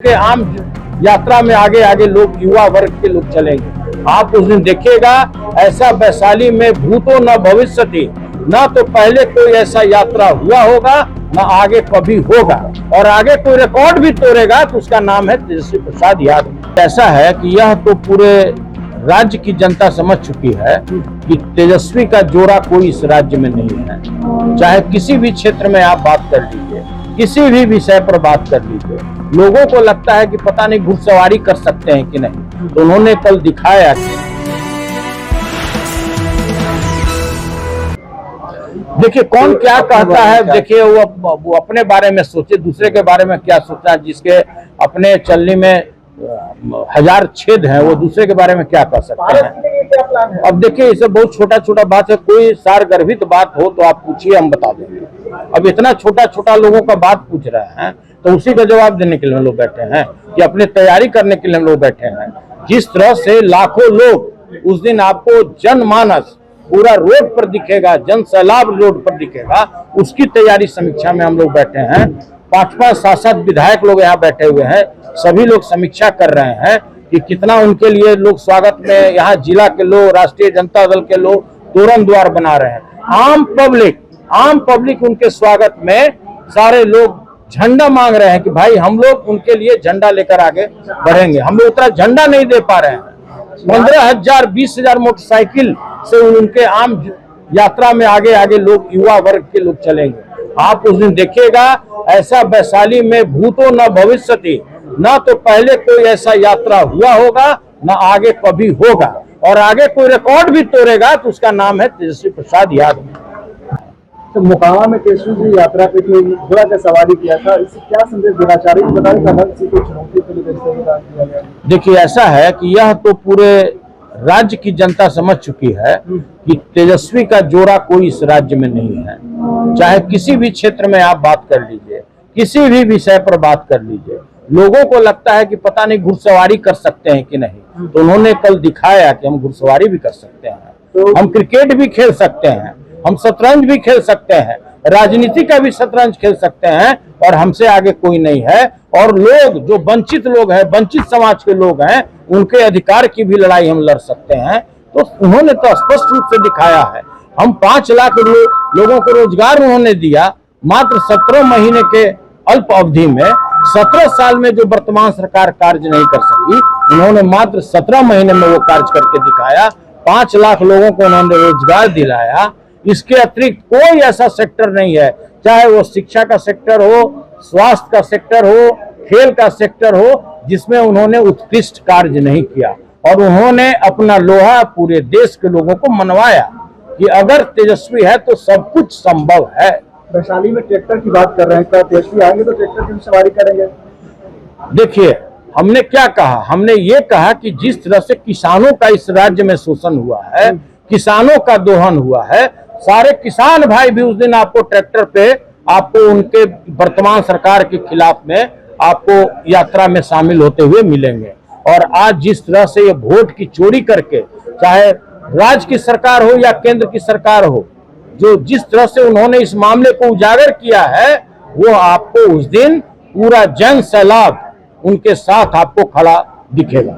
के आम यात्रा में आगे आगे लोग, युवा वर्ग के लोग चलेंगे। आप उस दिन देखिएगा, ऐसा वैशाली में भूतो न भविष्यति, न तो पहले कोई ऐसा यात्रा हुआ होगा न आगे कभी होगा, और आगे कोई रिकॉर्ड भी तोड़ेगा तो उसका नाम है तेजस्वी प्रसाद यादव। ऐसा है कि यह तो पूरे राज्य की जनता समझ चुकी है कि तेजस्वी का जोड़ा कोई इस राज्य में नहीं है। चाहे किसी भी क्षेत्र में आप बात कर लीजिए, किसी भी विषय पर बात कर लीजिए, लोगों को लगता है कि पता नहीं घुड़सवारी कर सकते हैं कि नहीं। तो उन्होंने कल दिखाया कि देखिए कौन क्या कहता है। देखिए वो अपने बारे में सोचे, दूसरे के बारे में क्या सोचना। जिसके अपने चलनी में 1000 छेद हैं, वो दूसरे के बारे में क्या कह सकते हैं। अब देखिए इसे बहुत छोटा छोटा बात है, कोई सार गर्भित बात हो तो आप पूछिए, हम बता देंगे। अब इतना छोटा छोटा लोगों का बात पूछ रहे हैं तो उसी का जवाब देने के लिए हम लोग बैठे हैं कि अपने तैयारी करने के लिए हम लोग बैठे हैं। जिस तरह से लाखों लोग उस दिन आपको जनमानस पूरा रोड पर दिखेगा, जन सैलाब रोड पर दिखेगा, उसकी तैयारी समीक्षा में हम लोग बैठे हैं। 5-5 7-7 विधायक लोग यहाँ बैठे हुए हैं, सभी लोग समीक्षा कर रहे हैं कि कितना उनके लिए लोग स्वागत में, यहाँ जिला के लोग, राष्ट्रीय जनता दल के लोग तोरण द्वार बना रहे हैं। आम पब्लिक उनके स्वागत में सारे लोग झंडा मांग रहे हैं कि भाई हम लोग उनके लिए झंडा लेकर आगे बढ़ेंगे। हम लोग उतना झंडा नहीं दे पा रहे हैं। 15,000 20,000 मोटरसाइकिल से उनके आम यात्रा में आगे आगे लोग, युवा वर्ग के लोग चलेंगे। आप उस दिन देखिएगा, ऐसा वैशाली में भूतो न भविष्यति, न तो पहले कोई ऐसा यात्रा हुआ होगा न आगे कभी होगा, और आगे कोई रिकॉर्ड भी तोड़ेगा तो उसका नाम है तेजस्वी प्रसाद यादव। तो मोकामा में तेजस्वी जी यात्रा पे घोड़ा का सवारी किया था, इससे क्या संदेश देना चाह रहे हैं? बताइए अलग से कोई चुनौती के लिए किया गया। देखिए ऐसा है कि यह तो पूरे राज्य की जनता समझ चुकी है कि तेजस्वी का जोड़ा कोई इस राज्य में नहीं है। चाहे किसी भी क्षेत्र में आप बात कर लीजिए, किसी भी विषय पर बात कर लीजिए, लोगों को लगता है कि पता नहीं घुड़सवारी कर सकते हैं कि नहीं। तो उन्होंने कल दिखाया कि हम घुड़सवारी भी कर सकते हैं, हम क्रिकेट भी खेल सकते हैं, हम शतरंज भी खेल सकते हैं, राजनीति का भी शतरंज खेल सकते हैं, और हमसे आगे कोई नहीं है। और लोग जो वंचित लोग हैं, वंचित समाज के लोग हैं, उनके अधिकार की भी लड़ाई हम लड़ सकते हैं। तो उन्होंने तो स्पष्ट रूप से दिखाया है। हम 5 लाख लोगों को रोजगार उन्होंने दिया मात्र 17 महीने के अल्प अवधि में। 17 साल में जो वर्तमान सरकार कार्य नहीं कर सकी, उन्होंने मात्र 17 महीने में वो कार्य करके दिखाया। 5 लाख लोगों को उन्होंने रोजगार दिलाया। इसके अतिरिक्त कोई ऐसा सेक्टर नहीं है, चाहे वो शिक्षा का सेक्टर हो, स्वास्थ्य का सेक्टर हो, खेल का सेक्टर हो, जिसमें उन्होंने उत्कृष्ट कार्य नहीं किया। और उन्होंने अपना लोहा पूरे देश के लोगों को मनवाया कि अगर तेजस्वी है तो सब कुछ संभव है। वैशाली में ट्रैक्टर की बात कर रहे हैं, क्या तेजस्वी आएंगे तो ट्रैक्टर की सवारी करेंगे? देखिए हमने क्या कहा, हमने ये कहा कि जिस तरह से किसानों का इस राज्य में शोषण हुआ है, किसानों का दोहन हुआ है, सारे किसान भाई भी उस दिन आपको ट्रैक्टर पे, आपको उनके वर्तमान सरकार के खिलाफ में आपको यात्रा में शामिल होते हुए मिलेंगे। और आज जिस तरह से ये वोट की चोरी करके, चाहे राज्य की सरकार हो या केंद्र की सरकार हो, जो जिस तरह से उन्होंने इस मामले को उजागर किया है, वो आपको उस दिन पूरा जन सैलाब उनके साथ आपको खड़ा दिखेगा।